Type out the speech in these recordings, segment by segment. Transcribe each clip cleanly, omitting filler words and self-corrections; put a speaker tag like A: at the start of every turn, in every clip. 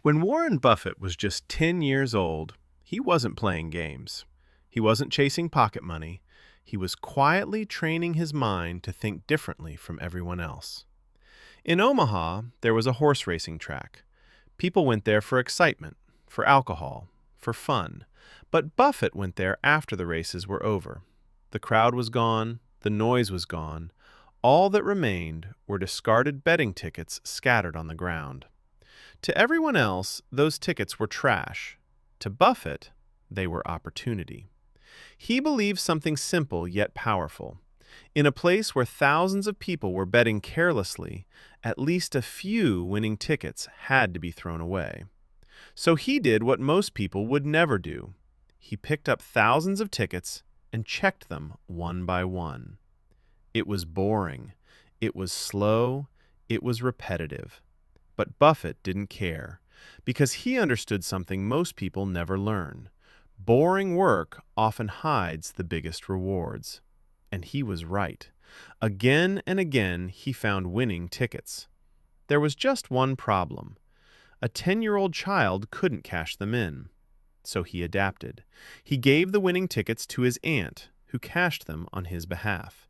A: When Warren Buffett was just 10 years old, he wasn't playing games. He wasn't chasing pocket money. He was quietly training his mind to think differently from everyone else. In Omaha, there was a horse racing track. People went there for excitement, for alcohol, for fun. But Buffett went there after the races were over. The crowd was gone, the noise was gone. All that remained were discarded betting tickets scattered on the ground. To everyone else, those tickets were trash. To Buffett, they were opportunity. He believed something simple yet powerful. In a place where thousands of people were betting carelessly, at least a few winning tickets had to be thrown away. So he did what most people would never do. He picked up thousands of tickets and checked them one by one. It was boring. It was slow. It was repetitive. But Buffett didn't care, because he understood something most people never learn. Boring work often hides the biggest rewards. And he was right. Again and again, he found winning tickets. There was just one problem. A 10-year-old child couldn't cash them in. So he adapted. He gave the winning tickets to his aunt, who cashed them on his behalf.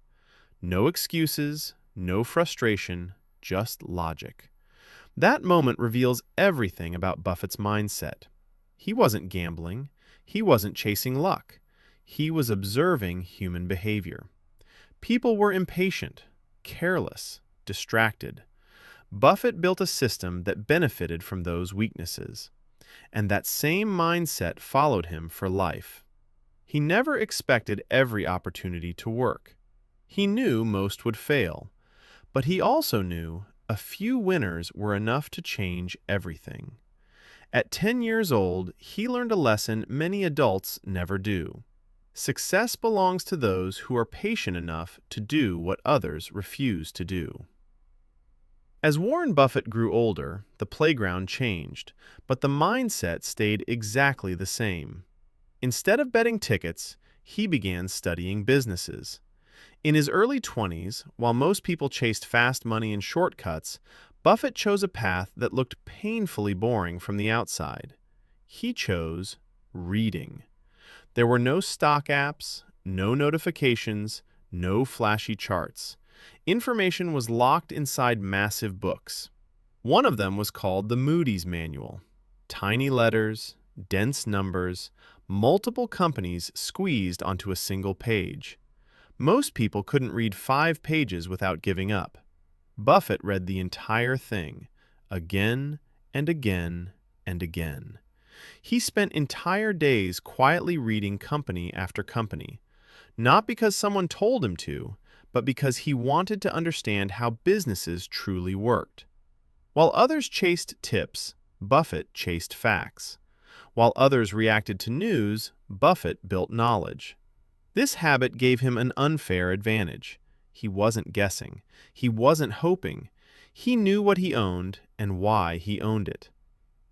A: No excuses, no frustration, just logic. That moment reveals everything about Buffett's mindset. He wasn't gambling. He wasn't chasing luck. He was observing human behavior. People were impatient, careless, distracted. Buffett built a system that benefited from those weaknesses. And that same mindset followed him for life. He never expected every opportunity to work. He knew most would fail. But he also knew a few winners were enough to change everything. At 10 years old, he learned a lesson many adults never do. Success belongs to those who are patient enough to do what others refuse to do. As Warren Buffett grew older, the playground changed, but the mindset stayed exactly the same. Instead of betting tickets, he began studying businesses. In his early 20s, while most people chased fast money and shortcuts, Buffett chose a path that looked painfully boring from the outside. He chose reading. There were no stock apps, no notifications, no flashy charts. Information was locked inside massive books. One of them was called the Moody's Manual. Tiny letters, dense numbers, multiple companies squeezed onto a single page. Most people couldn't read 5 pages without giving up. Buffett read the entire thing, again and again and again. He spent entire days quietly reading company after company, not because someone told him to, but because he wanted to understand how businesses truly worked. While others chased tips, Buffett chased facts. While others reacted to news, Buffett built knowledge. This habit gave him an unfair advantage. He wasn't guessing. He wasn't hoping. He knew what he owned and why he owned it.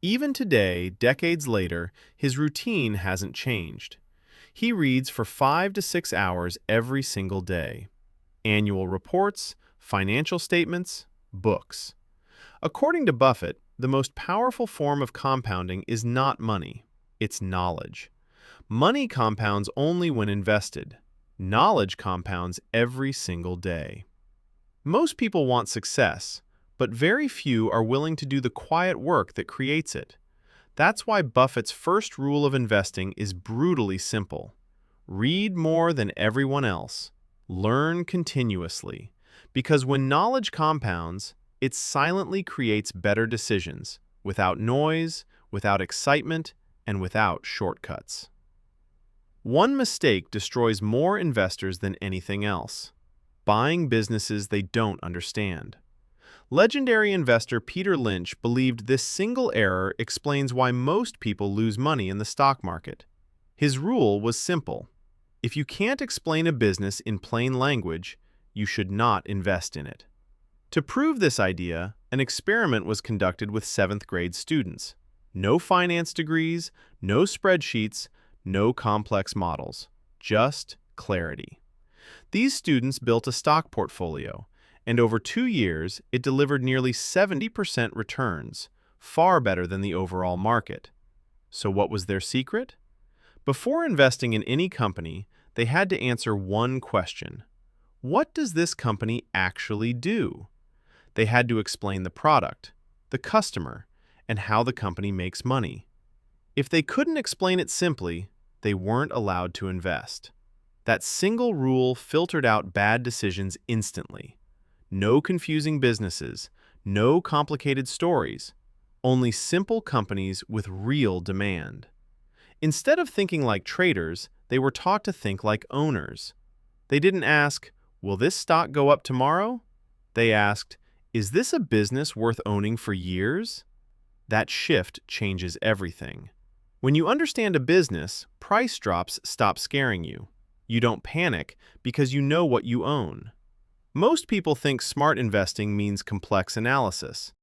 A: Even today, decades later, his routine hasn't changed. He reads for 5 to 6 hours every single day. Annual reports, financial statements, books. According to Buffett, the most powerful form of compounding is not money, it's knowledge. Money compounds only when invested. Knowledge compounds every single day. Most people want success, but very few are willing to do the quiet work that creates it. That's why Buffett's first rule of investing is brutally simple. Read more than everyone else. Learn continuously. Because when knowledge compounds, it silently creates better decisions, without noise, without excitement, and without shortcuts. One mistake destroys more investors than anything else: buying businesses they don't understand. Legendary investor Peter Lynch believed this single error explains why most people lose money in the stock market. His rule was simple: if you can't explain a business in plain language, you should not invest in it. To prove this idea, an experiment was conducted with 7th grade students. No finance degrees, no spreadsheets, no complex models, just clarity. These students built a stock portfolio, and over 2 years, it delivered nearly 70% returns, far better than the overall market. So what was their secret? Before investing in any company, they had to answer one question. What does this company actually do? They had to explain the product, the customer, and how the company makes money. If they couldn't explain it simply, they weren't allowed to invest. That single rule filtered out bad decisions instantly. No confusing businesses, no complicated stories, only simple companies with real demand. Instead of thinking like traders, they were taught to think like owners. They didn't ask, will this stock go up tomorrow? They asked, is this a business worth owning for years? That shift changes everything. When you understand a business, price drops stop scaring you. You don't panic because you know what you own. Most people think smart investing means complex analysis.